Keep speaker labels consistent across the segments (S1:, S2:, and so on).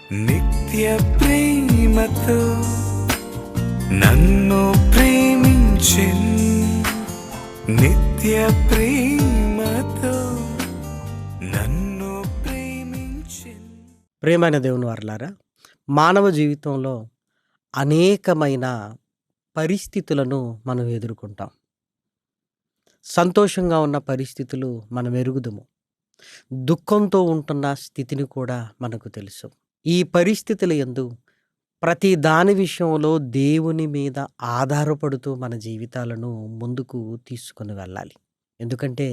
S1: నిత్య ప్రేమతో నన్ను ప్రేమించెన్, నిత్య ప్రేమతో నన్ను ప్రేమించెన్.
S2: ప్రియమైన దేవుని వారలారా, మానవ జీవితంలో అనేకమైన పరిస్థితులను మనం ఎదుర్కొంటాం. సంతోషంగా ఉన్న పరిస్థితులు మనం ఎరుగుదుము. దుఃఖంతో ఉంటున్న స్థితిని కూడా మనకు తెలుసు. ఈ పరిస్థితుల యందు ప్రతి దాని విషయంలో దేవుని మీద ఆధారపడుతూ మన జీవితాలను ముందుకు తీసుకొని వెళ్ళాలి. ఎందుకంటే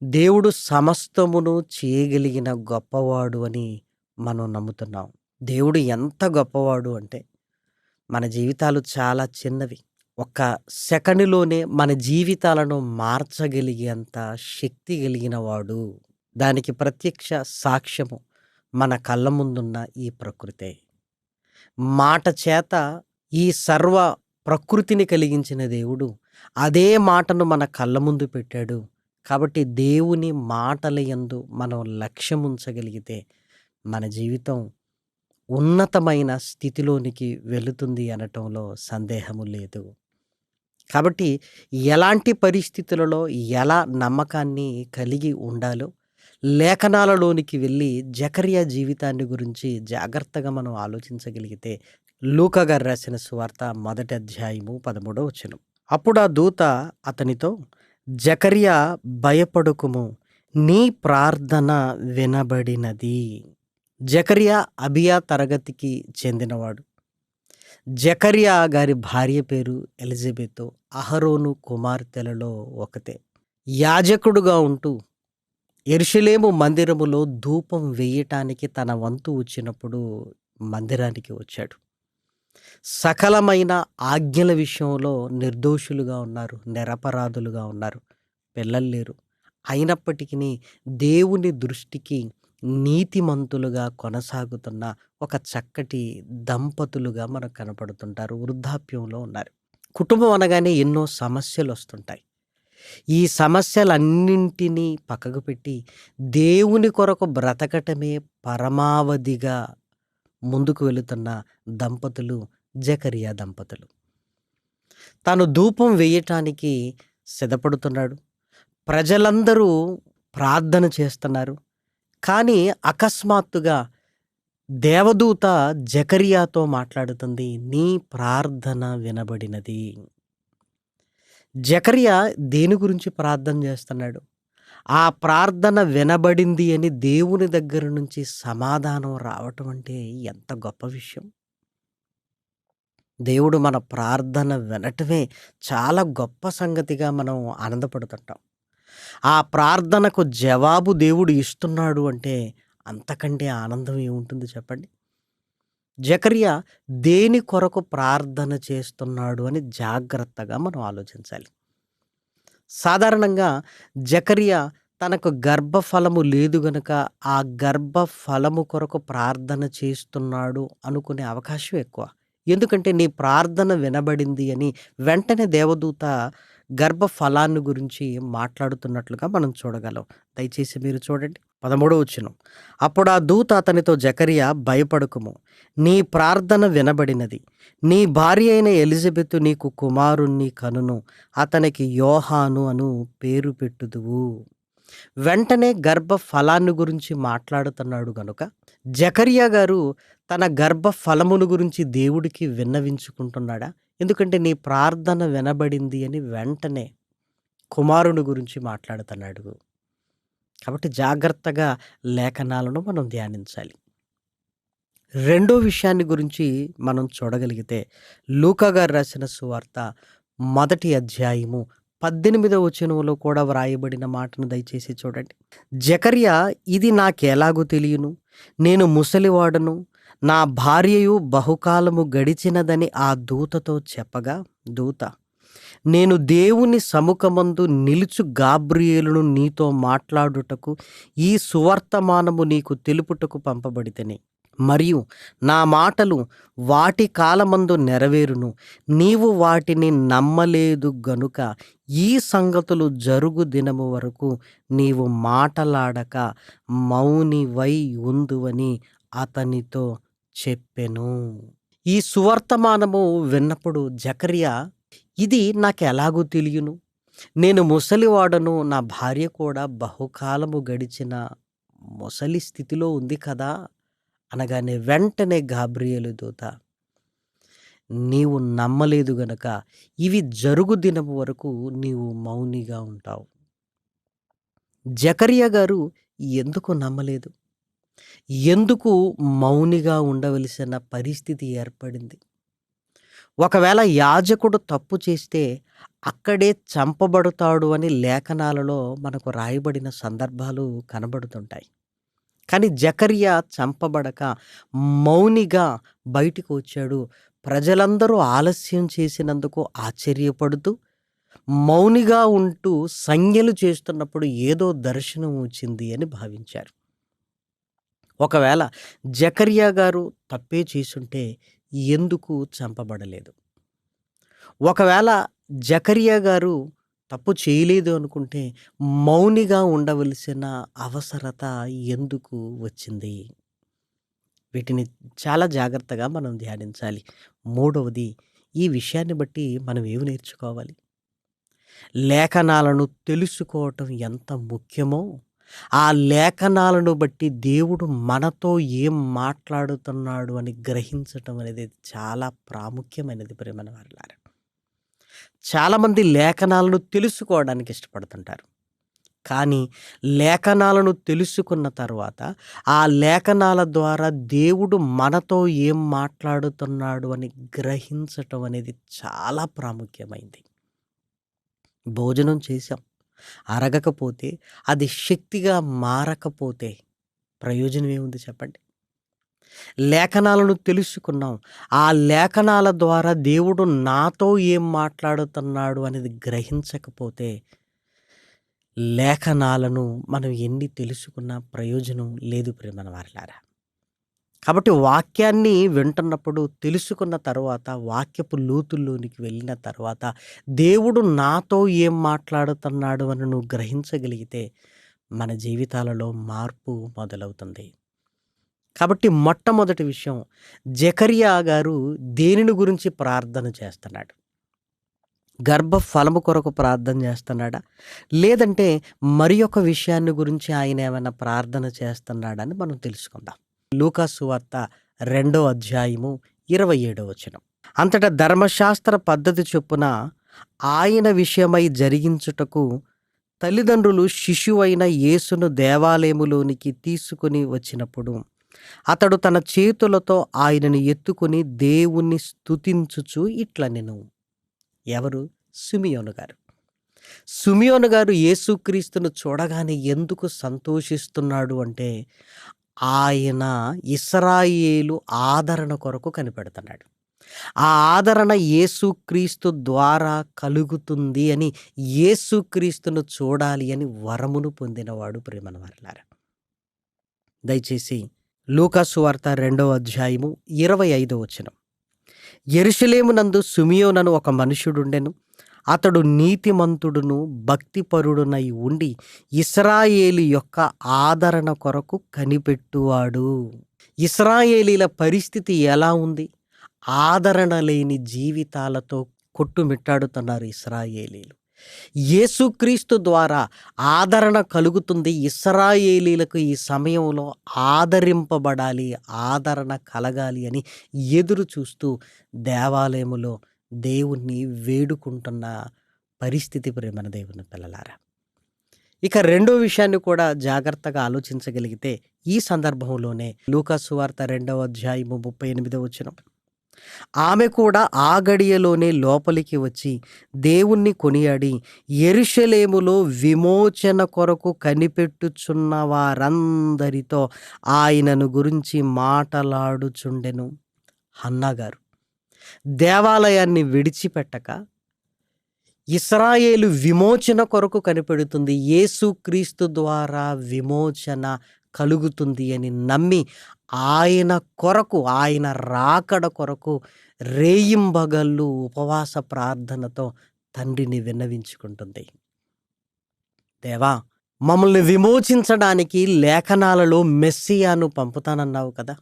S2: దేవుడు సమస్తమును చేయగలిగిన గొప్పవాడు అని మనం నమ్ముతున్నాం. దేవుడు ఎంత గొప్పవాడు అంటే మన జీవితాలు చాలా చిన్నవి. ఒక్క సెకనులోనే మన జీవితాలను మార్చగలిగేంత శక్తి కలిగిన వాడు. దానికి ప్రత్యక్ష సాక్ష్యము మన కళ్ళ ముందున్న ఈ ప్రకృతే. మాట చేత ఈ సర్వ ప్రకృతిని కలిగించిన దేవుడు అదే మాటను మన కళ్ళ ముందు పెట్టాడు. కాబట్టి దేవుని మాటల యందు మనం లక్ష్యం ఉంచగలిగితే మన జీవితం ఉన్నతమైన స్థితిలోనికి వెళుతుంది అనటంలో సందేహము లేదు. కాబట్టి ఎలాంటి పరిస్థితులలో ఎలా నమ్మకాన్ని కలిగి ఉండాలో లేఖనాలలోనికి వెళ్ళి జకర్యా జీవితాన్ని గురించి జాగ్రత్తగా మనం ఆలోచించగలిగితే, లూకా గారు రాసిన సువార్త 1వ అధ్యాయము 13వ వచనం. అప్పుడు ఆ దూత అతనితో, జకర్యా భయపడకుము, నీ ప్రార్థన వినబడినది. జకర్యా అబియా తరగతికి చెందినవాడు. జకర్యా గారి భార్య పేరు ఎలిజబెత్. అహరోను కుమార్తెలలో ఒకతే. యాజకుడుగా ఉంటూ యెరూషలేము మందిరములో ధూపం వేయటానికి తన వంతు వచ్చినప్పుడు మందిరానికి వచ్చాడు. సకలమైన ఆజ్ఞల విషయంలో నిర్దోషులుగా ఉన్నారు, నిరపరాధులుగా ఉన్నారు, పిల్లలు లేరు. అయినప్పటికీ దేవుని దృష్టికి నీతిమంతులుగా కొనసాగుతున్న ఒక చక్కటి దంపతులుగా మనకు కనపడుతుంటారు. వృద్ధాప్యంలో ఉన్నారు. కుటుంబం అనగానే ఎన్నో సమస్యలు వస్తుంటాయి. ఈ సమస్యలన్నింటినీ పక్కకు పెట్టి దేవుని కొరకు బ్రతకటమే పరమావధిగా ముందుకు వెళుతున్న దంపతులు జకర్యా దంపతులు. తాను ధూపం వేయటానికి సిద్ధపడుతున్నాడు. ప్రజలందరూ ప్రార్థన చేస్తున్నారు. కానీ అకస్మాత్తుగా దేవదూత జకర్యాతో మాట్లాడుతుంది, నీ ప్రార్థన వినబడినది. జకర్యా దేని గురించి ప్రార్థన చేస్తున్నాడు? ఆ ప్రార్థన వినబడింది అని దేవుని దగ్గర నుంచి సమాధానం రావటం అంటే ఎంత గొప్ప విషయం. దేవుడు మన ప్రార్థన వినటమే చాలా గొప్ప సంగతిగా మనం ఆనందపడుతుంటాం. ఆ ప్రార్థనకు జవాబు దేవుడు ఇస్తున్నాడు అంటే అంతకంటే ఆనందం ఏముంటుంది చెప్పండి. జకర్యా దేని కొరకు ప్రార్థన చేస్తున్నాడు అని జాగ్రత్తగా మనం ఆలోచించాలి. సాధారణంగా జకర్యా తనకు గర్భఫలము లేదు గనుక ఆ గర్భఫలము కొరకు ప్రార్థన చేస్తున్నాడు అనుకునే అవకాశం ఎక్కువ. ఎందుకంటే నీ ప్రార్థన వినబడింది అని వెంటనే దేవదూత గర్భఫలాన్ని గురించి మాట్లాడుతున్నట్లుగా మనం చూడగలం. దయచేసి మీరు చూడండి 13వ వచనం. అప్పుడు ఆ దూత అతనితో, జకర్యా భయపడకుము, నీ ప్రార్థన వినబడినది. నీ భార్య అయిన ఎలిజబెత్ నీకు కుమారుణ్ణి కనును, అతనికి యోహాను అను పేరు పెట్టుదువు. వెంటనే గర్భఫలాన్ని గురించి మాట్లాడుతున్నాడు గనుక జకర్యా గారు తన గర్భఫలమును గురించి దేవుడికి విన్నవించుకుంటున్నాడా? ఎందుకంటే నీ ప్రార్థన వినబడింది అని వెంటనే కుమారుని గురించి మాట్లాడుతున్నాడు. కాబట్టి జాగ్రత్తగా లేఖనాలను మనం ధ్యానించాలి. రెండో విషయాన్ని గురించి మనం చూడగలిగితే లూకా గారు రాసిన సువార్త 1వ అధ్యాయము 18వ వచనంలో కూడా వ్రాయబడిన మాటను దయచేసి చూడండి. జకర్యా, ఇది నాకెలాగూ తెలియను, నేను ముసలివాడను, నా భార్యయు బహుకాలము గడిచినదని ఆ దూతతో చెప్పగా, దూత, నేను దేవుని సముఖమందు నిలుచు గాబ్రియేలును నీతో మాట్లాడుటకు ఈ సువర్తమానము నీకు తెలుపుటకు పంపబడితిని. మరియు నా మాటలు వాటి కాలమందు నెరవేరును, నీవు వాటిని నమ్మలేదు గనుక ఈ సంగతులు జరుగు దినము వరకు నీవు మాటలాడక మౌనివై ఉందువని అతనితో చెప్పెను. ఈ సువర్తమానము విన్నప్పుడు జకర్యా, ఇది నాకెలాగూ తెలియను, నేను ముసలివాడను, నా భార్య కూడా బహుకాలము గడిచిన ముసలి స్థితిలో ఉంది కదా అనగానే వెంటనే గాబ్రియేలు దూత, నీవు నమ్మలేదు గనక ఇవి జరుగు దినము వరకు నీవు మౌనిగా ఉంటావు. జకర్యా గారు ఎందుకు నమ్మలేదు? ఎందుకు మౌనిగా ఉండవలసిన పరిస్థితి ఏర్పడింది? ఒకవేళ యాజకుడు తప్పు చేస్తే అక్కడే చంపబడతాడు అని లేఖనాలలో మనకు రాయబడిన సందర్భాలు కనబడుతుంటాయి. కానీ జకర్యా చంపబడక మౌనిగా బయటికి వచ్చాడు. ప్రజలందరూ ఆలస్యం చేసినందుకు ఆశ్చర్యపడుతూ మౌనిగా ఉంటూ సంజ్ఞలు చేస్తున్నప్పుడు ఏదో దర్శనం వచ్చింది అని భావించారు. ఒకవేళ జకర్యా గారు తప్పే చేసుంటే ఎందుకు చంపబడలేదు? ఒకవేళ జకర్యా గారు తప్పు చేయలేదు అనుకుంటే మౌనిగా ఉండవలసిన అవసరత ఎందుకు వచ్చింది? వీటిని చాలా జాగ్రత్తగా మనం ధ్యానించాలి. మూడవది, ఈ విషయాన్ని బట్టి మనం ఏమి నేర్చుకోవాలి? లేఖనాలను తెలుసుకోవటం ఎంత ముఖ్యమో, ఆ లేఖనాలను బట్టి దేవుడు మనతో ఏం మాట్లాడుతున్నాడు అని గ్రహించటం అనేది చాలా ప్రాముఖ్యమైనది ప్రియమైన వారలారా. చాలామంది లేఖనాలను తెలుసుకోవడానికి ఇష్టపడుతుంటారు. కానీ లేఖనాలను తెలుసుకున్న తర్వాత ఆ లేఖనాల ద్వారా దేవుడు మనతో ఏం మాట్లాడుతున్నాడు అని గ్రహించటం అనేది చాలా ప్రాముఖ్యమైంది. భోజనం చేశాం, అరగకపోతే, అది శక్తిగా మారకపోతే ప్రయోజనం ఏముంది చెప్పండి? లేఖనాలను తెలుసుకున్నాం, ఆ లేఖనాల ద్వారా దేవుడు నాతో ఏం మాట్లాడుతున్నాడు అనేది గ్రహించకపోతే లేఖనాలను మనం ఎన్ని తెలుసుకున్నా ప్రయోజనం లేదు ప్రియమైన వారలారా. కాబట్టి వాక్యాన్ని వింటున్నప్పుడు తెలుసుకున్న తర్వాత, వాక్యపు లోతుల్లోనికి వెళ్ళిన తర్వాత దేవుడు నాతో ఏం మాట్లాడుతున్నాడు అని నువ్వు గ్రహించగలిగితే మన జీవితాలలో మార్పు మొదలవుతుంది. కాబట్టి మొట్టమొదటి విషయం, జకర్యా గారు దేనిని గురించి ప్రార్థన చేస్తున్నాడు? గర్భఫలము కొరకు ప్రార్థన చేస్తున్నాడా? లేదంటే మరి ఒక విషయాన్ని గురించి ఆయన ఏమైనా ప్రార్థన చేస్తున్నాడని మనం తెలుసుకుందాం. లూకా సువార్త 2వ అధ్యాయము 27వ వచనం. అంతటా ధర్మశాస్త్ర పద్ధతి చొప్పున ఆయన విషయమై జరిగించుటకు తల్లిదండ్రులు శిశువైన యేసును దేవాలయములోనికి తీసుకుని వచ్చినప్పుడు అతడు తన చేతులతో ఆయనను ఎత్తుకుని దేవుణ్ణి స్తుతించుచు ఇట్లనెను. ఎవరు? సిమియోను గారు. సిమియోను గారు యేసుక్రీస్తును చూడగానే ఎందుకు సంతోషిస్తున్నాడు అంటే, ఆయన ఇశ్రాయేలు ఆదరణ కొరకు కనిపెడుతున్నాడు. ఆ ఆదరణ యేసుక్రీస్తు ద్వారా కలుగుతుంది అని, యేసుక్రీస్తును చూడాలి అని వరమును పొందినవాడు ప్రియమైన వారలారా. దయచేసి లూకా సువార్త 2వ అధ్యాయము 25వ వచనం. యెరూషలేమునందు సిమియోనను ఒక మనుషుడుండెను. అతడు నీతిమంతుడును భక్తిపరుడునై ఉండి ఇశ్రాయేలు యొక్క ఆదరణ కొరకు కనిపెట్టువాడు. ఇశ్రాయేలీల పరిస్థితి ఎలా ఉంది? ఆదరణ లేని జీవితాలతో కొట్టుమిట్టాడుతున్నారు ఇశ్రాయేలీలు. యేసుక్రీస్తు ద్వారా ఆదరణ కలుగుతుంది. ఇశ్రాయేలీలకు ఈ సమయంలో ఆదరింపబడాలి, ఆదరణ కలగాలి అని ఎదురు చూస్తూ దేవాలయములో దేవుణ్ణి వేడుకుంటున్న పరిస్థితి ప్రియమైన దేవుని పిల్లలారా. ఇక రెండో విషయాన్ని కూడా జాగ్రత్తగా ఆలోచించగలిగితే ఈ సందర్భంలోనే లూకా సువార్త 2వ అధ్యాయము 38వ వచనం. ఆమె కూడా ఆ గడియలోనే లోపలికి వచ్చి దేవుణ్ణి కొనియాడి యెరూషలేములో విమోచన కొరకు కనిపెట్టుచున్న వారందరితో ఆయనను గురించి మాటలాడుచుండెను. హన్నా గారు దేవాలయాన్ని విడిచిపెట్టక ఇశ్రాయేలు విమోచన కొరకు కనిపెడుతుంది. యేసుక్రీస్తు ద్వారా విమోచన కలుగుతుంది అని నమ్మి ఆయన కొరకు, ఆయన రాకడ కొరకు రేయింబగళ్ళు ఉపవాస ప్రార్థనతో తండ్రిని విన్నవించుకుంటుంది. దేవా, మమ్మల్ని విమోచించడానికి లేఖనాలలో మెస్సియాను పంపుతానన్నావు కదా,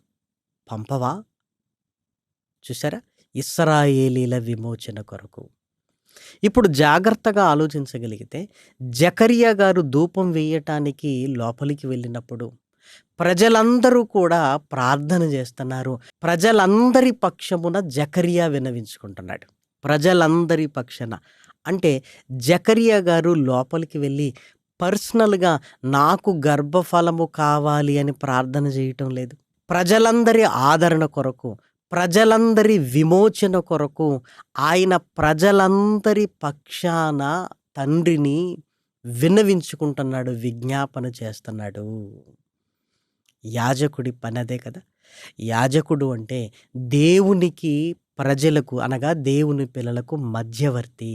S2: పంపవా? చూసారా? ఇశ్రాయేలీల విమోచన కొరకు. ఇప్పుడు జాగ్రత్తగా ఆలోచించగలిగితే జకరియా గారు ధూపం వేయటానికి లోపలికి వెళ్ళినప్పుడు ప్రజలందరూ కూడా ప్రార్థన చేస్తున్నారు. ప్రజలందరి పక్షమున జకరియా విన్నవించుకుంటున్నాడు. ప్రజలందరి పక్షాన. అంటే జకరియా గారు లోపలికి వెళ్ళి పర్సనల్‌గా నాకు గర్భఫలము కావాలి అని ప్రార్థన చేయటం లేదు. ప్రజలందరి ఆదరణ కొరకు, ప్రజలందరి విమోచన కొరకు ఆయన ప్రజలందరి పక్షాన తండ్రిని విన్నవించుకుంటున్నాడు, విజ్ఞాపన చేస్తున్నాడు. యాజకుడి పని అదే కదా! యాజకుడు అంటే దేవునికి, ప్రజలకు అనగా దేవుని పిల్లలకు మధ్యవర్తి.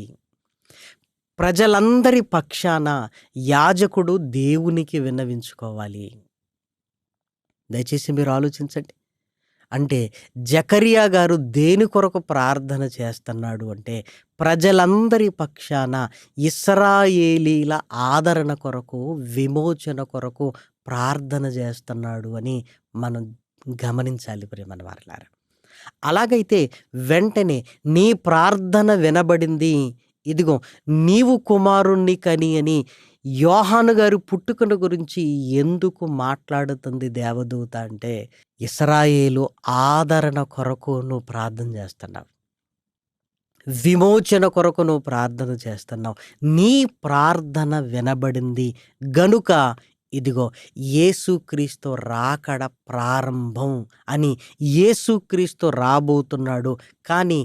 S2: ప్రజలందరి పక్షాన యాజకుడు దేవునికి విన్నవించుకోవాలి. దయచేసి మీరు ఆలోచించండి. అంటే జకరియా గారు దేని కొరకు ప్రార్థన చేస్తున్నాడు అంటే ప్రజలందరి పక్షాన ఇశ్రాయేలీల ఆదరణ కొరకు, విమోచన కొరకు ప్రార్థన చేస్తున్నాడు అని మనం గమనించాలి ప్రియమైన వారలారా. అలాగైతే వెంటనే నీ ప్రార్థన వినబడింది. ఇదిగో నీవు కుమారుణ్ణి కని అని యోహాను గారి పుట్టుకను గురించి ఎందుకు మాట్లాడుతుంది దేవదూత అంటే ఇశ్రాయేలు ఆదరణ కొరకు నువ్వు ప్రార్థన చేస్తున్నావు. విమోచన కొరకు నువ్వు ప్రార్థన చేస్తున్నావు. నీ ప్రార్థన వినబడింది గనుక ఇదిగో యేసుక్రీస్తు రాకడ ప్రారంభం అని, యేసుక్రీస్తు రాబోతున్నాడు. కానీ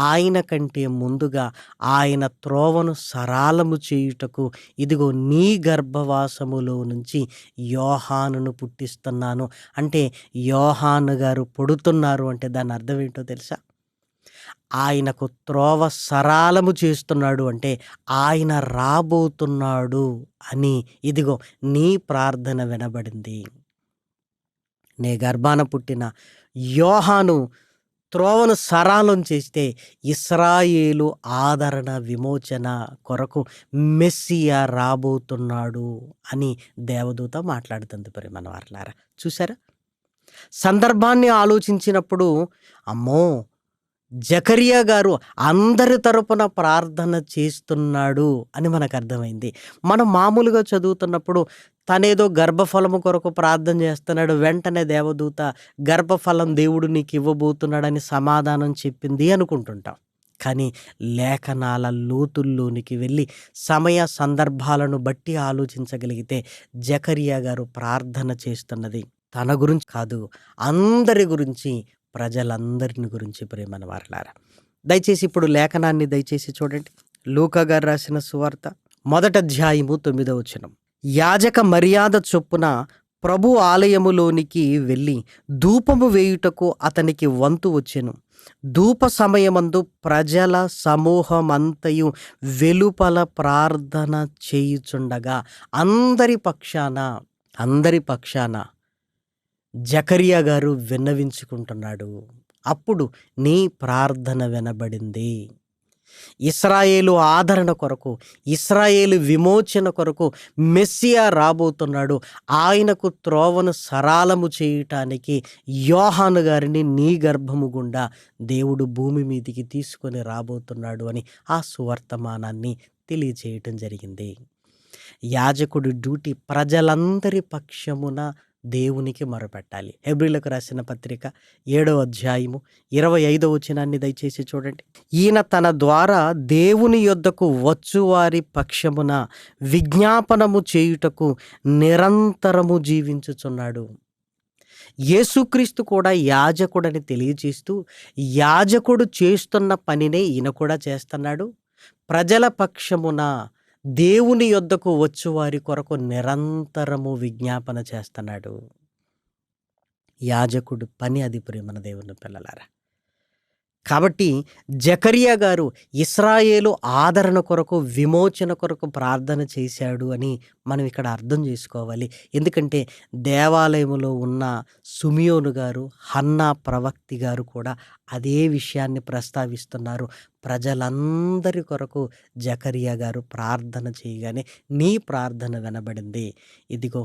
S2: ఆయన కంటే ముందుగా ఆయన త్రోవను సరాలము చేయుటకు ఇదిగో నీ గర్భవాసములో నుంచి యోహానును పుట్టిస్తున్నాను అంటే యోహాను గారు పుడుతున్నారు అంటే దాని అర్థం ఏంటో తెలుసా? ఆయనకు త్రోవ సరాలము చేస్తున్నాడు అంటే ఆయన రాబోతున్నాడు అని. ఇదిగో నీ ప్రార్థన వినబడింది. నీ గర్భాన పుట్టిన యోహాను త్రోవను సరాలం చేస్తే ఇశ్రాయేలు ఆదరణ, విమోచన కొరకు మెస్సియా రాబోతున్నాడు అని దేవదూత మాట్లాడుతుంది ప్రియమైన వారలారా. చూసారా? సందర్భాన్ని ఆలోచించినప్పుడు అమ్మో, జకరియా గారు అందరి తరపున ప్రార్థన చేస్తున్నాడు అని మనకు అర్థమైంది. మనం మామూలుగా చదువుతున్నప్పుడు తనేదో గర్భఫలము కొరకు ప్రార్థన చేస్తున్నాడు, వెంటనే దేవదూత గర్భఫలం దేవుడు నీకు ఇవ్వబోతున్నాడని సమాధానం చెప్పింది అనుకుంటుంటాం. కానీ లేఖనాల లోతుల్లోనికి వెళ్ళి సమయ సందర్భాలను బట్టి ఆలోచించగలిగితే జకరియా గారు ప్రార్థన చేస్తున్నది తన గురించి కాదు, అందరి గురించి, ప్రజలందరిని గురించి ప్రియమైన వారలారా. దయచేసి ఇప్పుడు లేఖనాన్ని దయచేసి చూడండి. లూకా గారు రాసిన సువార్త 1వ అధ్యాయము 9వ వచనం. యాజక మర్యాద చొప్పున ప్రభు ఆలయములోనికి వెళ్ళి ధూపము వేయుటకు అతనికి వంతు వచ్చెను. ధూప సమయమందు ప్రజల సమూహమంతయు వెలుపల ప్రార్థన చేయుచుండగా అందరి పక్షాన జకరియా గారు విన్నవించుకుంటున్నాడు. అప్పుడు నీ ప్రార్థన వినబడింది. ఇశ్రాయేలు ఆదరణ కొరకు, ఇశ్రాయేలు విమోచన కొరకు మెస్సియా రాబోతున్నాడు. ఆయనకు త్రోవను సరాలము చేయటానికి యోహాను గారిని నీ గర్భము గుండా దేవుడు భూమి మీదికి తీసుకొని రాబోతున్నాడు అని ఆ సువర్తమానాన్ని తెలియచేయటం జరిగింది. యాజకుడి డ్యూటీ ప్రజలందరి పక్షమున దేవునికి మొరపెట్టాలి. హెబ్రీలకు రాసిన పత్రిక 7వ అధ్యాయము 25వ వచనాన్ని దయచేసి చూడండి. ఈయన తన ద్వారా దేవుని యొద్దకు వచ్చువారి పక్షమున విజ్ఞాపనము చేయుటకు నిరంతరము జీవించుచున్నాడు. యేసుక్రీస్తు కూడా యాజకుడని తెలియజేస్తూ యాజకుడు చేస్తున్న పనినే ఈయన కూడా చేస్తున్నాడు. ప్రజల పక్షమున దేవుని యొద్దకు వచ్చు వారి కొరకు నిరంతరము విజ్ఞాపన చేస్తున్నాడు. యాజకుడు పని అది ప్రియమైన దేవుని పిల్లలారా. కాబట్టి జకరియా గారు ఇశ్రాయేలు ఆదరణ కొరకు, విమోచన కొరకు ప్రార్థన చేశాడు అని మనం ఇక్కడ అర్థం చేసుకోవాలి. ఎందుకంటే దేవాలయములో ఉన్న సుమియోను గారు, హన్నా ప్రవక్తి గారు కూడా అదే విషయాన్ని ప్రస్తావిస్తున్నారు. ప్రజలందరి కొరకు జకరియా గారు ప్రార్థన చేయగానే నీ ప్రార్థన వినబడింది. ఇదిగో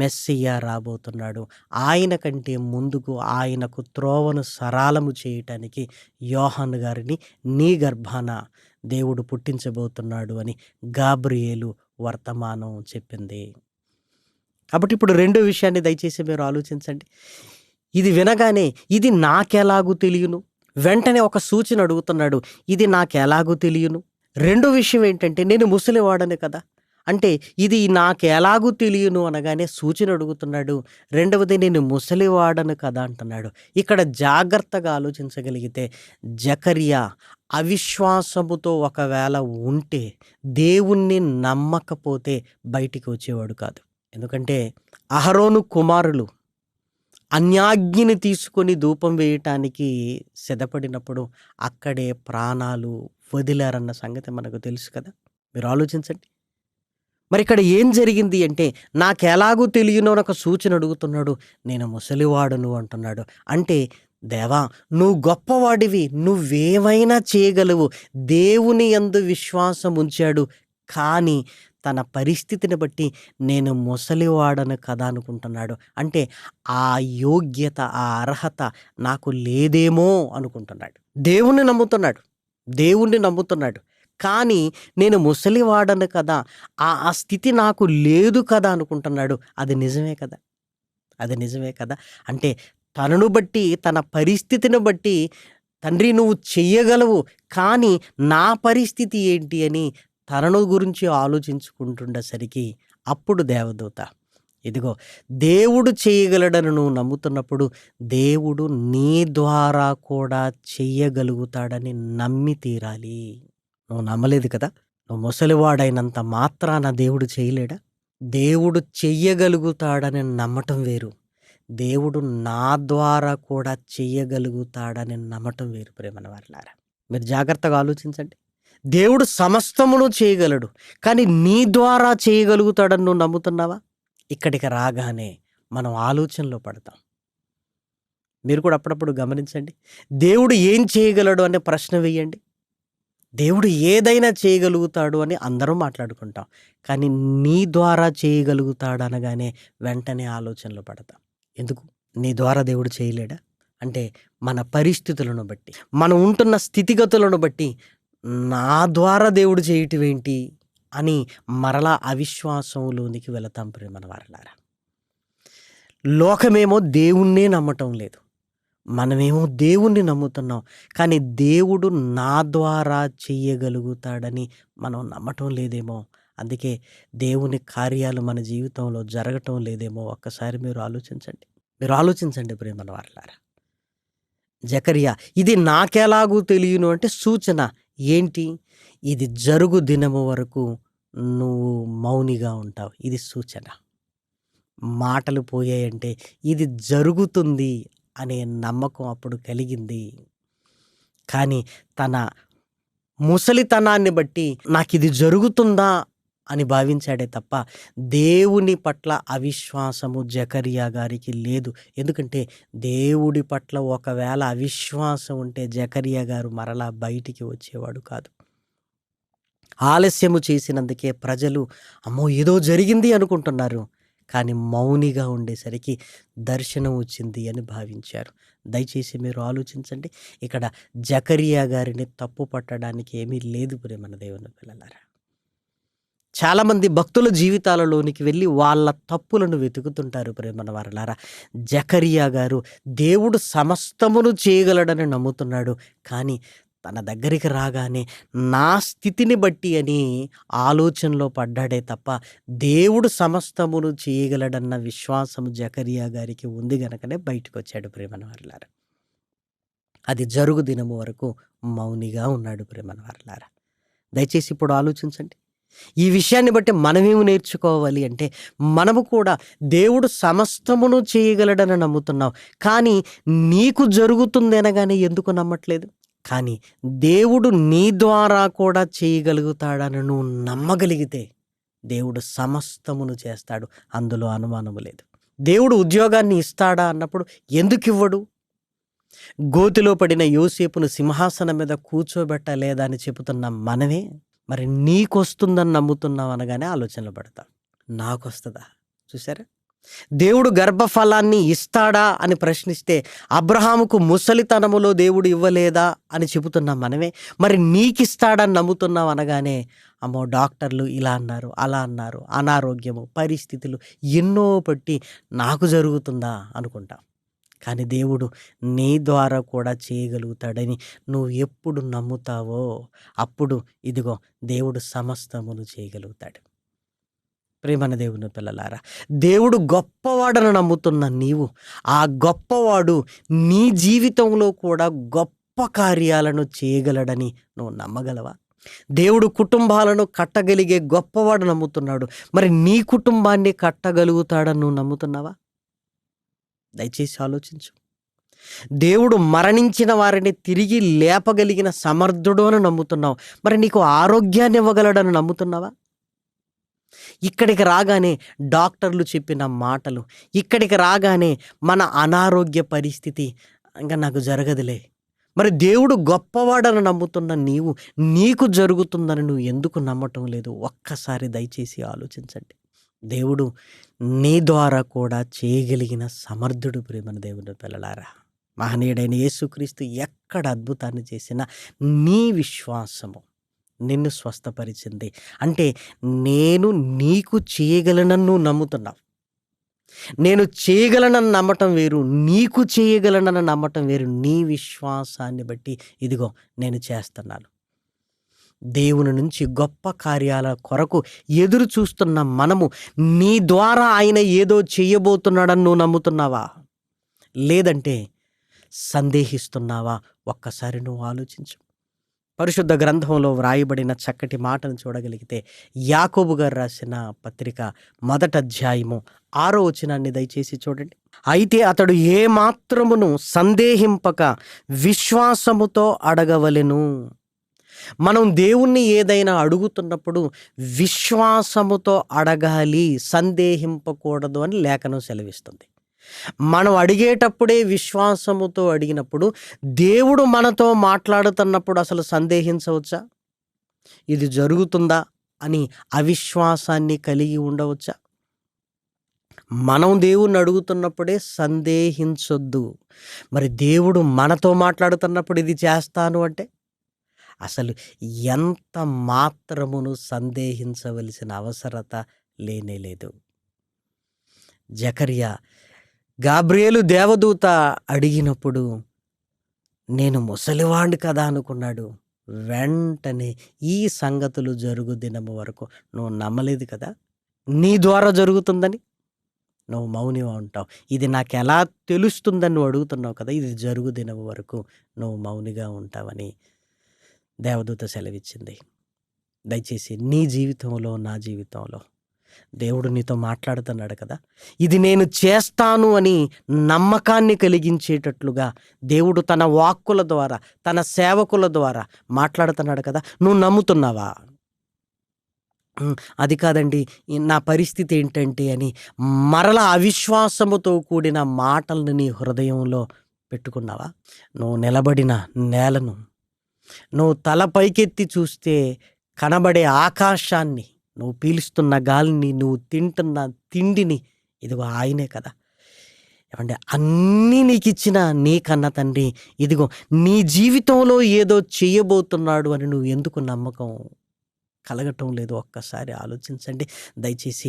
S2: మెస్సియా రాబోతున్నాడు. ఆయన కంటే ముందుకు ఆయనకు త్రోవను సరాలము చేయటానికి యోహాను గారిని నీ గర్భాన దేవుడు పుట్టించబోతున్నాడు అని గాబ్రియేలు వర్తమానం చెప్పింది. కాబట్టి ఇప్పుడు రెండో విషయాన్ని దయచేసి మీరు ఆలోచించండి. ఇది వినగానే ఇది నాకెలాగూ తెలియను, వెంటనే ఒక సూచన అడుగుతున్నాడు. ఇది నాకెలాగూ తెలియను. రెండో విషయం ఏంటంటే నేను ముసలివాడను కదా, అంటే ఇది నాకెలాగూ తెలియను అనగానే సూచన అడుగుతున్నాడు. రెండవది నేను ముసలివాడను కదా అంటున్నాడు. ఇక్కడ జాగ్రత్తగా ఆలోచించగలిగితే జకరియా అవిశ్వాసముతో ఒకవేళ ఉంటే, దేవుణ్ణి నమ్మకపోతే బయటికి వచ్చేవాడు కాదు. ఎందుకంటే అహరోను కుమారులు అన్యాజ్ఞని తీసుకొని ధూపం వేయటానికి సిద్ధపడినప్పుడు అక్కడే ప్రాణాలు వదిలారన్న సంగతి మనకు తెలుసు కదా. మీరు ఆలోచించండి. మరి ఇక్కడ ఏం జరిగింది అంటే నాకెలాగూ తెలియనో ఒక సూచన అడుగుతున్నాడు. నేను ముసలివాడును అంటున్నాడు. అంటే దేవా నువ్వు గొప్పవాడివి, నువ్వేమైనా చేయగలవు. దేవుని యందు విశ్వాసం ఉంచాడు. కానీ తన పరిస్థితిని బట్టి నేను ముసలివాడను కదా అనుకుంటున్నాడు. అంటే ఆ యోగ్యత, ఆ అర్హత నాకు లేదేమో అనుకుంటున్నాడు. దేవుణ్ణి నమ్ముతున్నాడు. కానీ నేను ముసలివాడను కదా, ఆ స్థితి నాకు లేదు కదా అనుకుంటున్నాడు. అది నిజమే కదా. అంటే తనను బట్టి, తన పరిస్థితిని బట్టి తండ్రి నువ్వు చెయ్యగలవు, కానీ నా పరిస్థితి ఏంటి అని తనను గురించి ఆలోచించుకుంటుండేసరికి అప్పుడు దేవదూత ఇదిగో దేవుడు చేయగలడని నువ్వు నమ్ముతున్నప్పుడు దేవుడు నీ ద్వారా కూడా చెయ్యగలుగుతాడని నమ్మి తీరాలి. నువ్వు నమ్మలేదు కదా. నువ్వు ముసలివాడైనంత మాత్రాన దేవుడు చేయలేడా? దేవుడు చెయ్యగలుగుతాడని నమ్మటం వేరు, దేవుడు నా ద్వారా కూడా చెయ్యగలుగుతాడని నమ్మటం వేరు. ప్రేమన వారలారా, మీరు జాగ్రత్తగా ఆలోచించండి. దేవుడు సమస్తమును చేయగలడు, కానీ నీ ద్వారా చేయగలుగుతాడని నువ్వు నమ్ముతున్నావా? ఇక్కడికి రాగానే మనం ఆలోచనలో పడతాం. మీరు కూడా అప్పుడప్పుడు గమనించండి. దేవుడు ఏం చేయగలడు అనే ప్రశ్న వేయండి. దేవుడు ఏదైనా చేయగలుగుతాడు అని అందరం మాట్లాడుకుంటాం, కానీ నీ ద్వారా చేయగలుగుతాడు అనగానే వెంటనే ఆలోచనలో పడతాం. ఎందుకు? నీ ద్వారా దేవుడు చేయలేడా? అంటే మన పరిస్థితులను బట్టి, మనం ఉంటున్న స్థితిగతులను బట్టి నా ద్వారా దేవుడు చేయటం ఏంటి అని మరలా అవిశ్వాసంలోనికి వెళతాం. ప్రేమన వారలారా, లోకమేమో దేవుణ్ణే నమ్మటం లేదు, మనమేమో దేవుణ్ణి నమ్ముతున్నాం, కానీ దేవుడు నా ద్వారా చెయ్యగలుగుతాడని మనం నమ్మటం లేదేమో. అందుకే దేవుని కార్యాలు మన జీవితంలో జరగటం లేదేమో. ఒక్కసారి మీరు ఆలోచించండి ప్రేమన వారలారా. జకరియా ఇది నాకెలాగూ తెలియను అంటే సూచన ఏంటి? ఇది జరుగు దినము వరకు నువ్వు మౌనిగా ఉంటావు. ఇది సూచన. మాటలు పోయాయంటే ఇది జరుగుతుంది అనే నమ్మకం అప్పుడు కలిగింది. కానీ తన ముసలితనాన్ని బట్టి నాకు ఇది జరుగుతుందా అని భావించాడే తప్ప దేవుని పట్ల అవిశ్వాసము జకరియా గారికి లేదు. ఎందుకంటే దేవుడి పట్ల ఒకవేళ అవిశ్వాసం ఉంటే జకరియా గారు మరలా బయటికి వచ్చేవాడు కాదు. ఆలస్యము చేసినందుకే ప్రజలు అమ్మో ఏదో జరిగింది అనుకుంటున్నారు, కానీ మౌనిగా ఉండేసరికి దర్శనం వచ్చింది అని భావించారు. దయచేసి మీరు ఆలోచించండి. ఇక్కడ జకరియా గారిని తప్పు పట్టడానికి ఏమీ లేదు ప్రేమన దేవుని పిల్లలారా. చాలామంది భక్తుల జీవితాలలోనికి వెళ్ళి వాళ్ళ తప్పులను వెతుకుతుంటారు. ప్రేమన వారలారా, జకరియా గారు దేవుడు సమస్తమును చేయగలడని నమ్ముతున్నాడు, కానీ తన దగ్గరికి రాగానే నా స్థితిని బట్టి అని ఆలోచనలో పడ్డాడే తప్ప దేవుడు సమస్తమును చేయగలడన్న విశ్వాసము జకరియా గారికి ఉంది గనకనే బయటకు వచ్చాడు. ప్రేమన వారలారా, అది జరుగు దినము వరకు మౌనిగా ఉన్నాడు. ప్రేమన వారలారా, దయచేసి ఇప్పుడు ఆలోచించండి. ఈ విషయాన్ని బట్టి మనమేమి నేర్చుకోవాలి అంటే, మనము కూడా దేవుడు సమస్తమును చేయగలడని నమ్ముతున్నావు, కానీ నీకు జరుగుతుంది అనగానే ఎందుకు నమ్మట్లేదు? కానీ దేవుడు నీ ద్వారా కూడా చేయగలుగుతాడని నువ్వు నమ్మగలిగితే దేవుడు సమస్తమును చేస్తాడు, అందులో అనుమానము లేదు. దేవుడు ఉద్యోగాన్ని ఇస్తాడా అన్నప్పుడు ఎందుకు ఇవ్వడు? గోతిలో పడిన యోసేపును సింహాసనం మీద కూర్చోబెట్టలేదా అని చెబుతున్న మనమే మరి నీకొస్తుందని నమ్ముతున్నాం అనగానే ఆలోచనలు పడతాం. నాకొస్తుందా? చూసారా, దేవుడు గర్భఫలాన్ని ఇస్తాడా అని ప్రశ్నిస్తే అబ్రహాముకు ముసలితనములో దేవుడు ఇవ్వలేదా అని చెబుతున్నాం మనమే మరి నీకిస్తాడని నమ్ముతున్నాం అనగానే అమ్మో డాక్టర్లు ఇలా అన్నారు, అలా అన్నారు, అనారోగ్యము, పరిస్థితులు ఎన్నో పట్టి నాకు జరుగుతుందా అనుకుంటాం. కానీ దేవుడు నీ ద్వారా కూడా చేయగలుగుతాడని నువ్వు ఎప్పుడు నమ్ముతావో అప్పుడు ఇదిగో దేవుడు సమస్తమును చేయగలుగుతాడు. ప్రేమన దేవుని పిల్లలారా, దేవుడు గొప్పవాడని నమ్ముతున్న నీవు ఆ గొప్పవాడు నీ జీవితంలో కూడా గొప్ప కార్యాలను చేయగలడని నువ్వు నమ్మగలవా? దేవుడు కుటుంబాలను కట్టగలిగే గొప్పవాడు నమ్ముతున్నాడు, మరి నీ కుటుంబాన్ని కట్టగలుగుతాడని నువ్వు నమ్ముతున్నావా? దయచేసి ఆలోచించు. దేవుడు మరణించిన వారిని తిరిగి లేపగలిగిన సమర్థుడు అని నమ్ముతున్నావు, మరి నీకు ఆరోగ్యాన్ని ఇవ్వగలడని నమ్ముతున్నావా? ఇక్కడికి రాగానే డాక్టర్లు చెప్పిన మాటలు, ఇక్కడికి రాగానే మన అనారోగ్య పరిస్థితి ఇంకా నాకు జరగదులే, మరి దేవుడు గొప్పవాడని నమ్ముతున్న నీకు జరుగుతుందని నువ్వు ఎందుకు నమ్మటం లేదు? ఒక్కసారి దయచేసి ఆలోచించండి. దేవుడు నీ ద్వారా కూడా చేయగలిగిన సమర్థుడు. ప్రేమన దేవుని పిల్లలారా, మహనీయుడైన యేసుక్రీస్తు ఎక్కడ అద్భుతాన్ని చేసినా నీ విశ్వాసము నిన్ను స్వస్థపరిచింది. అంటే నేను నీకు చేయగలనని నువ్వు నమ్ముతున్నావు. నేను చేయగలనని నమ్మటం వేరు, నీకు చేయగలనని నమ్మటం వేరు. నీ విశ్వాసాన్ని బట్టి ఇదిగో నేను చేస్తున్నాను. దేవుని నుంచి గొప్ప కార్యాల కొరకు ఎదురు చూస్తున్న మనము నీ ద్వారా ఆయన ఏదో చేయబోతున్నాడని నువ్వు నమ్ముతున్నావా? లేదంటే సందేహిస్తున్నావా? ఒక్కసారి నువ్వు ఆలోచించు. పరిశుద్ధ గ్రంథంలో వ్రాయబడిన చక్కటి మాటను చూడగలిగితే యాకోబు గారు రాసిన పత్రిక 1వ అధ్యాయము 6వ వచనాన్ని దయచేసి చూడండి. అయితే అతడు ఏ మాత్రమును సందేహింపక విశ్వాసముతో అడగవలెను. మనం దేవుణ్ణి ఏదైనా అడుగుతున్నప్పుడు విశ్వాసముతో అడగాలి, సందేహింపకూడదు అని లేఖనం సెలవిస్తుంది. మనం అడిగేటప్పుడే విశ్వాసముతో అడిగినప్పుడు దేవుడు మనతో మాట్లాడుతున్నప్పుడు అసలు సందేహించవచ్చా? ఇది జరుగుతుందా అని అవిశ్వాసాన్ని కలిగి ఉండవచ్చా? మనం దేవుణ్ణి అడుగుతున్నప్పుడే సందేహించొద్దు. మరి దేవుడు మనతో మాట్లాడుతున్నప్పుడు ఇది చేస్తాను అంటే అసలు ఎంత మాత్రమును సందేహించవలసిన అవసరత లేనేలేదు. జకర్యా గాబ్రియేలు దేవదూత అడిగినప్పుడు నేను ముసలివాణ్ణి కదా అనుకున్నాడు. వెంటనే ఈ సంగతులు జరుగు దినము వరకు నువ్వు నమ్మలేదు కదా, నీ ద్వారా జరుగుతుందని నువ్వు మౌనిగా ఉంటావు. ఇది నాకు ఎలా తెలుస్తుందని నువ్వు అడుగుతున్నావు కదా, ఇది జరుగు దినము వరకు నువ్వు మౌనిగా ఉంటావని దేవదూత సెలవిచ్చింది. దయచేసి నీ జీవితంలో, నా జీవితంలో దేవుడు నీతో మాట్లాడుతున్నాడు కదా, ఇది నేను చేస్తాను అని నమ్మకాన్ని కలిగించేటట్లుగా దేవుడు తన వాక్కుల ద్వారా, తన సేవకుల ద్వారా మాట్లాడుతున్నాడు కదా, నువ్వు నమ్ముతున్నావా? అది కాదండి నా పరిస్థితి ఏంటంటే అని మరలా అవిశ్వాసముతో కూడిన మాటలను నీ హృదయంలో పెట్టుకున్నావా? నువ్వు నిలబడిన నేలను, నువ్వు తల పైకెత్తి చూస్తే కనబడే ఆకాశాన్ని, నువ్వు పీలుస్తున్న గాలిని, నువ్వు తింటున్న తిండిని ఇదిగో ఆయనే కదా. ఏమంటే అన్నీ నీకు ఇచ్చిన నీ కన్న తండ్రి ఇదిగో నీ జీవితంలో ఏదో చేయబోతున్నాడు అని నువ్వు ఎందుకు నమ్మకం కలగటం లేదు? ఒక్కసారి ఆలోచించండి. దయచేసి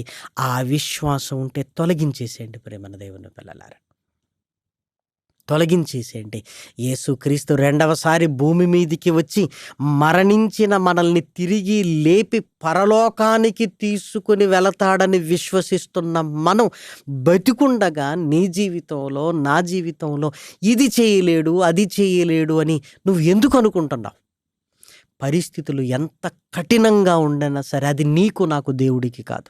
S2: ఆ విశ్వాసం ఉంటే తొలగించేసేయండి ప్రేమన దేవుని పిల్లలారా, తొలగించేసేయండి. యేసుక్రీస్తు రెండవసారి భూమి మీదికి వచ్చి మరణించిన మనల్ని తిరిగి లేపి పరలోకానికి తీసుకుని వెళతాడని విశ్వసిస్తున్న మనం బతికుండగా నీ జీవితంలో, నా జీవితంలో ఇది చేయలేడు, అది చేయలేడు అని నువ్వు ఎందుకు అనుకుంటున్నావు? పరిస్థితులు ఎంత కఠినంగా ఉండైనా సరే అది నీకు నాకు దేవుడికి కాదు.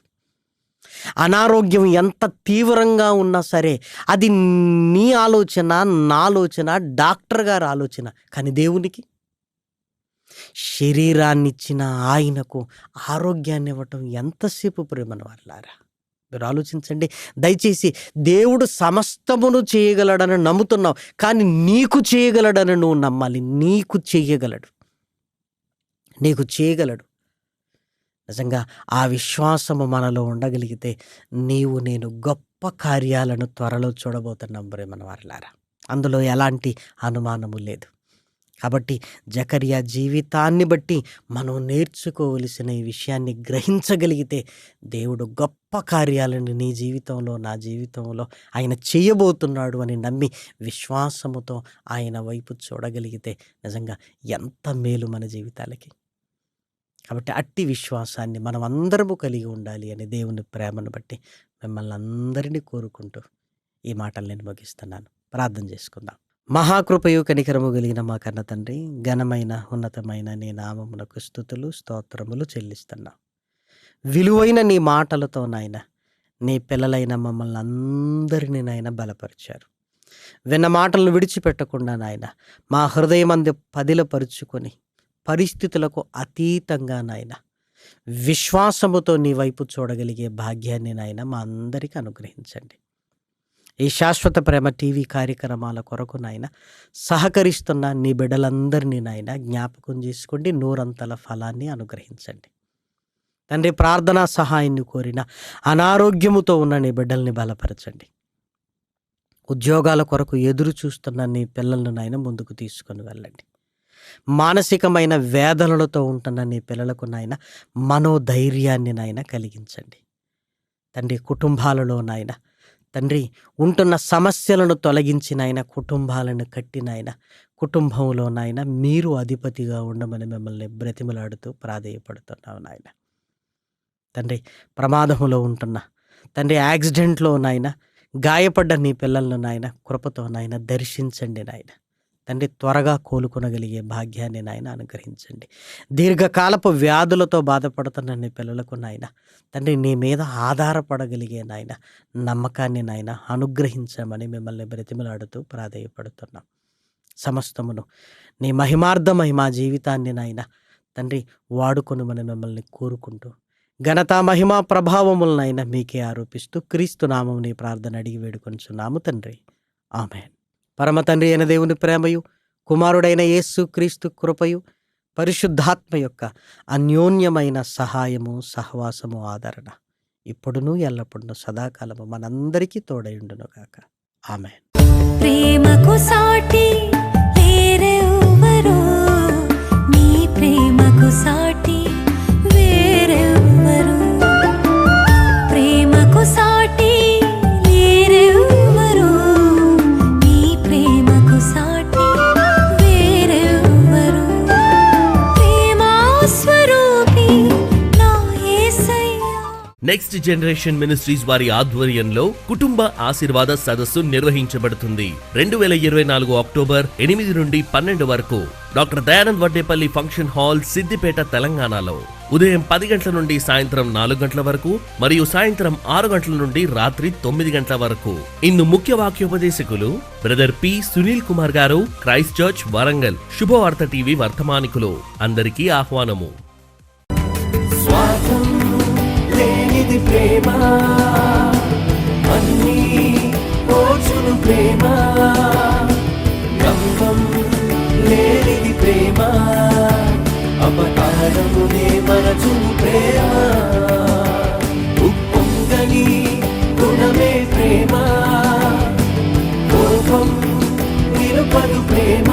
S2: అనారోగ్యం ఎంత తీవ్రంగా ఉన్నా సరే అది నీ ఆలోచన, నా ఆలోచన, డాక్టర్ గారి ఆలోచన. కానీ దేవునికి శరీరాన్ని ఇచ్చిన ఆయనకు ఆరోగ్యాన్ని ఇవ్వటం ఎంతసేపు ప్రేమను వాళ్ళారా. మీరు ఆలోచించండి. దయచేసి దేవుడు సమస్తమును చేయగలడని నమ్ముతున్నావు, కానీ నీకు చేయగలడని నువ్వు నమ్మాలి. నీకు చేయగలడు. నిజంగా ఆ విశ్వాసము మనలో ఉండగలిగితే నీవు నేను గొప్ప కార్యాలను త్వరలో చూడబోతున్నాం ప్రేమన వారలారా. అందులో ఎలాంటి అనుమానము లేదు. కాబట్టి జకర్యా జీవితాన్ని బట్టి మనం నేర్చుకోవలసిన ఈ విషయాన్ని గ్రహించగలిగితే దేవుడు గొప్ప కార్యాలను నీ జీవితంలో, నా జీవితంలో ఆయన చేయబోతున్నాడు అని నమ్మి విశ్వాసముతో ఆయన వైపు చూడగలిగితే నిజంగా ఎంత మేలు మన జీవితాలకి. కాబట్టి అట్టి విశ్వాసాన్ని మనం అందరము కలిగి ఉండాలి అని దేవుని ప్రేమను బట్టి మిమ్మల్ని అందరినీ కోరుకుంటూ ఈ మాటలు నేను ముగిస్తున్నాను. ప్రార్థన చేసుకుందాం. మహాకృపయు కనికరము కలిగిన మా కన్న తండ్రి, ఘనమైన ఉన్నతమైన నీ నామమునకు స్తుతులు స్తోత్రములు చెల్లిస్తున్నా. విలువైన నీ మాటలతో నాయన నీ పిల్లలైన మమ్మల్ని అందరినీ నాయన బలపరిచారు. విన్న మాటలను విడిచిపెట్టకుండా నాయన మా హృదయమందు పదిలపరుచుకొని పరిస్థితులకు అతీతంగా నాయన విశ్వాసముతో నీ వైపు చూడగలిగే భాగ్యాన్ని నాయన మా అందరికీ అనుగ్రహించండి. ఈ శాశ్వత ప్రేమ టీవీ కార్యక్రమాల కొరకు నాయన సహకరిస్తున్న నీ బిడ్డలందరినీ నాయన జ్ఞాపకం చేసుకోండి. నూరంతల ఫలాన్ని అనుగ్రహించండి తండ్రి. ప్రార్థనా సహాయాన్ని కోరిన అనారోగ్యముతో ఉన్న నీ బిడ్డల్ని బలపరచండి. ఉద్యోగాల కొరకు ఎదురు చూస్తున్న నీ పిల్లలను నాయన ముందుకు తీసుకొని వెళ్ళండి. మానసికమైన వేదనలతో ఉంటున్న నీ పిల్లలకు నాయన మనోధైర్యాన్ని నాయన కలిగించండి తండ్రి. కుటుంబాలలో నాయన తండ్రి ఉంటున్న సమస్యలను తొలగించి నాయన కుటుంబాలను కట్టి నాయన కుటుంబంలో నాయన మీరు అధిపతిగా ఉండమని మిమ్మల్ని బ్రతిమలాడుతూ ప్రాధేయపడుతున్నావు నాయన తండ్రి. ప్రమాదములో ఉంటున్న తండ్రి, యాక్సిడెంట్లో నాయన గాయపడ్డ నీ పిల్లలను నాయన కృపతో నాయన దర్శించండి నాయన తండ్రి. త్వరగా కోలుకొనగలిగే భాగ్యాన్ని నాయన అనుగ్రహించండి. దీర్ఘకాలపు వ్యాధులతో బాధపడుతున్న నీ పిల్లలకు నాయన తండ్రి నీ మీద ఆధారపడగలిగే నాయన నమ్మకాన్ని నాయన అనుగ్రహించమని మిమ్మల్ని బ్రతిమలాడుతూ ప్రాధేయపడుతున్నాం. సమస్తమును నీ మహిమార్థమై మా జీవితాన్ని నాయన తండ్రి వాడుకొనుమని మిమ్మల్ని కోరుకుంటూ ఘనత మహిమా ప్రభావములనైనా మీకే ఆరోపిస్తూ క్రీస్తు నామం నీ ప్రార్థన అడిగి వేడుకొనుచున్నాము తండ్రి. ఆమేన్. పరమ తండ్రి అయిన దేవుని ప్రేమయు, కుమారుడైన యేసు క్రీస్తు కృపయు, పరిశుద్ధాత్మ యొక్క అన్యోన్యమైన సహాయము, సహవాసము, ఆదరణ ఇప్పుడును ఎల్లప్పుడూ సదాకాలము మనందరికీ తోడైండునుగాక. ఆమేన్.
S3: ప్రేమకు సాటి వేరెవ్వరు, నీ ప్రేమకు సాటి వేరెవ్వరు, ప్రేమకు సాటి వేరెవ్వరు, నీ ప్రేమకు సాటి వేరెవ్వరు, ప్రేమా స్వరూపి నా యేసయ్యా.
S4: నెక్స్ట్ జనరేషన్ మినిస్ట్రీస్ వారి ఆధ్వర్యంలో కుటుంబ ఆశీర్వాద సదస్సు నిర్వహించబడుతుంది. 2024 అక్టోబర్ 8 నుండి 12 వరకు doctor Dayanand Vaddepalli function hall, Siddipet, తెలంగాణలో ఉదయం 10 గంటల నుండి సాయంత్రం 4 గంటల వరకు మరియు సాయంత్రం 6 గంటల నుండి రాత్రి 9 గంటల వరకు. ఇందు ముఖ్య వాక్యోపదేశకులు బ్రదర్ పి సునీల్ కుమార్ గారు, క్రైస్ట్ చర్చ్, వరంగల్. శుభవార్త టీవీ వర్తమానికులు. అందరికీ ఆహ్వానము.
S1: స్వార్థం లేనిది ప్రేమ, అన్నీ ఓర్చును ప్రేమ, గంగం లేనిది ప్రేమ, అపకారమునే మరచును ప్రేమ, ఉప్పొంగని గుణమే ప్రేమ, కోపం నిలుపదు ప్రేమ,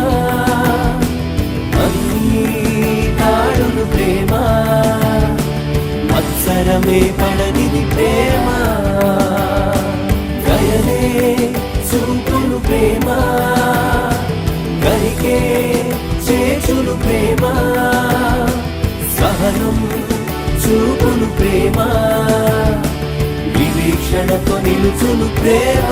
S1: అన్నీ తాడును ప్రేమ, మత్సరమే పడనిది ప్రేమ, గయనే చూపును ప్రేమ, గరికే చేచును ప్రేమ, సహనం చూపును ప్రేమ, వివీక్షణతో నిలుచును ప్రేమ.